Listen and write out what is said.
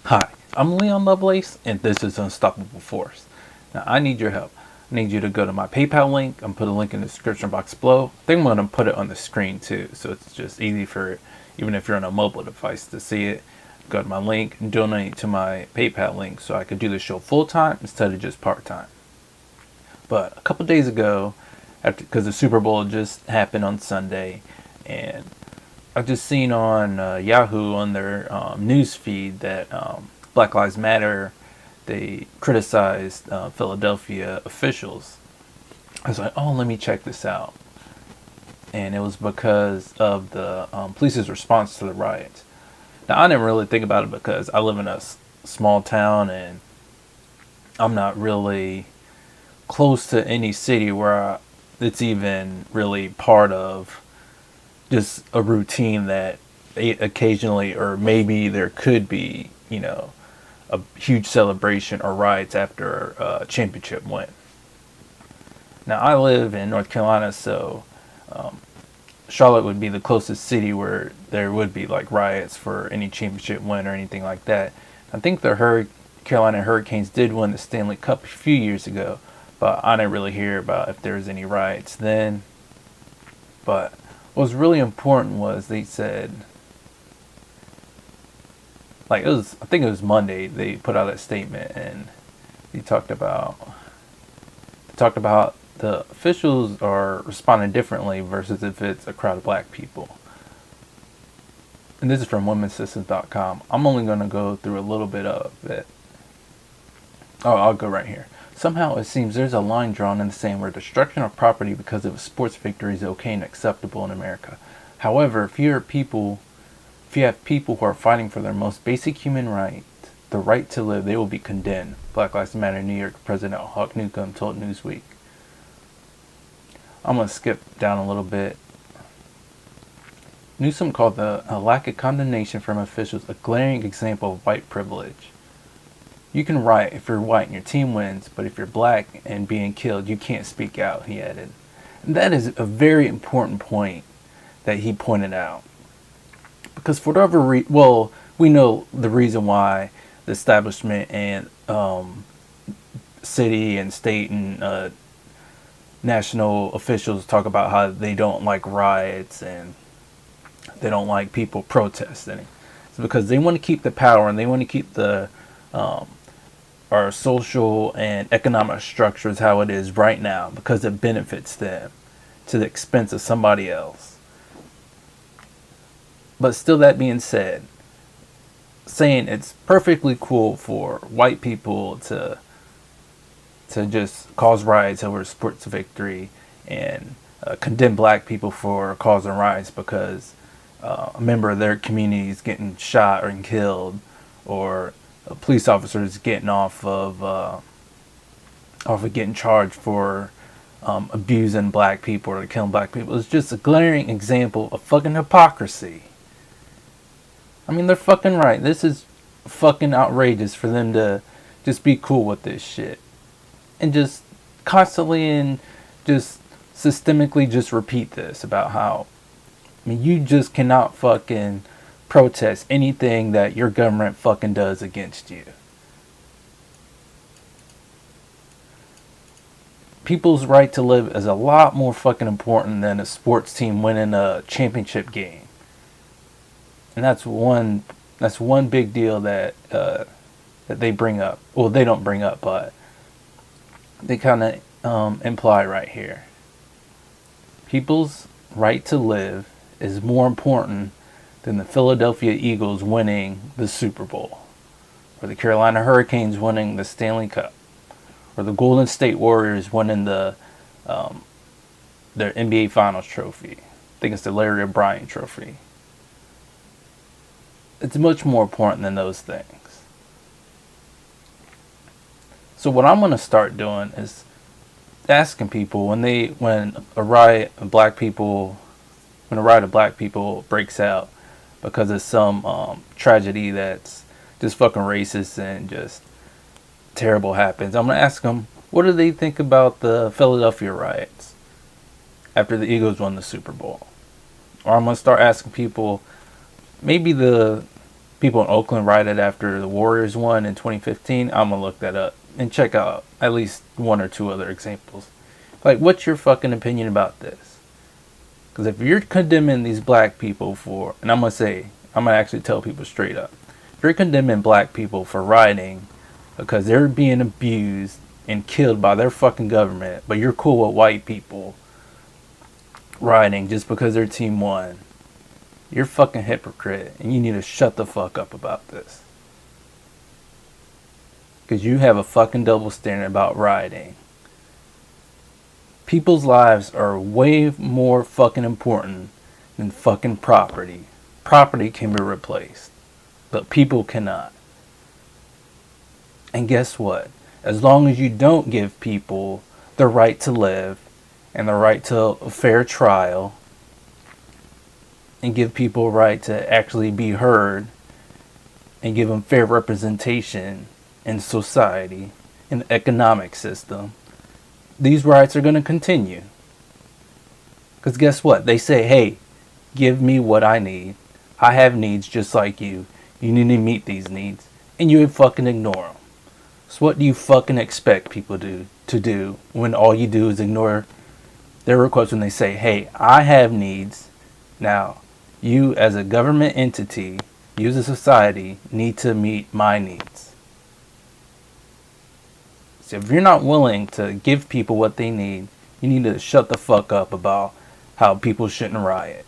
Hi, I'm Leon Lovelace, and this is Unstoppable Force. Now, I need your help. I need you to go to my PayPal link. I'm put a link in the description box below. I think I'm going to put it on the screen too, so it's just easy for even if you're on a mobile device to see it. Go to my link and donate to my PayPal link so I could do the show full time instead of just part time. But a couple days ago, because the Super Bowl just happened on Sunday, and I've just seen on Yahoo on their news feed that Black Lives Matter, they criticized Philadelphia officials. I was like, oh, let me check this out. And it was because of the police's response to the riots. Now, I didn't really think about it because I live in a small town and I'm not really close to any city where it's even really part of just a routine that occasionally, or maybe there could be, a huge celebration or riots after a championship win. Now, I live in North Carolina, so Charlotte would be the closest city where there would be like riots for any championship win or anything like that. I think the Carolina Hurricanes did win the Stanley Cup a few years ago, but I didn't really hear about if there was any riots then. But what was really important was they said, like I think it was Monday, they put out a statement and they talked about the officials are responding differently versus if it's a crowd of black people. And this is from womensystems.com. I'm only going to go through a little bit of it. Oh, I'll go right here. Somehow it seems there's a line drawn in the sand where destruction of property because of a sports victory is okay and acceptable in America. However, if you have people who are fighting for their most basic human right, the right to live, they will be condemned. Black Lives Matter New York President Hawk Newcomb told Newsweek. I'm going to skip down a little bit. Newsom called the lack of condemnation from officials a glaring example of white privilege. You can riot if you're white and your team wins, but if you're black and being killed, you can't speak out, he added. And that is a very important point that he pointed out. Because for whatever reason, we know the reason why the establishment and city and state and national officials talk about how they don't like riots and they don't like people protesting. It's because they want to keep the power and they want to keep the our social and economic structures how it is right now because it benefits them to the expense of somebody else. But still, that being said, saying it's perfectly cool for white people to just cause riots over sports victory and condemn black people for causing riots because a member of their community is getting shot or killed, or a police officer is getting off of getting charged for abusing black people or killing black people. It's just a glaring example of fucking hypocrisy. I mean, they're fucking right. This is fucking outrageous for them to just be cool with this shit. And just constantly and just systemically just repeat this about how, I mean, you just cannot fucking protest anything that your government fucking does against you. People's right to live is a lot more fucking important than a sports team winning a championship game. And that's one big deal that they bring up. Well, they don't bring up, but they kind of imply right here. People's right to live is more important than the Philadelphia Eagles winning the Super Bowl, or the Carolina Hurricanes winning the Stanley Cup, or the Golden State Warriors winning their NBA Finals trophy. I think it's the Larry O'Brien trophy. It's much more important than those things. So what I'm going to start doing is asking people when a riot of black people breaks out because of some tragedy that's just fucking racist and just terrible happens, I'm going to ask them, what do they think about the Philadelphia riots after the Eagles won the Super Bowl? Or I'm going to start asking people, maybe the people in Oakland rioted after the Warriors won in 2015. I'm gonna look that up and check out at least one or two other examples. Like, what's your fucking opinion about this? Because if you're condemning these black people for, and I'm gonna actually tell people straight up, if you're condemning black people for rioting because they're being abused and killed by their fucking government, but you're cool with white people rioting just because their team won, you're a fucking hypocrite, and you need to shut the fuck up about this. Because you have a fucking double standard about rioting. People's lives are way more fucking important than fucking property. Property can be replaced, but people cannot. And guess what? As long as you don't give people the right to live and the right to a fair trial, and give people a right to actually be heard and give them fair representation in society, in the economic system, these riots are going to continue. Because guess what? They say, hey, give me what I need. I have needs just like you. You need to meet these needs. And you fucking ignore them. So what do you fucking expect people to do when all you do is ignore their requests when they say, hey, I have needs. Now, you as a government entity, you as a society, need to meet my needs. So if you're not willing to give people what they need, you need to shut the fuck up about how people shouldn't riot.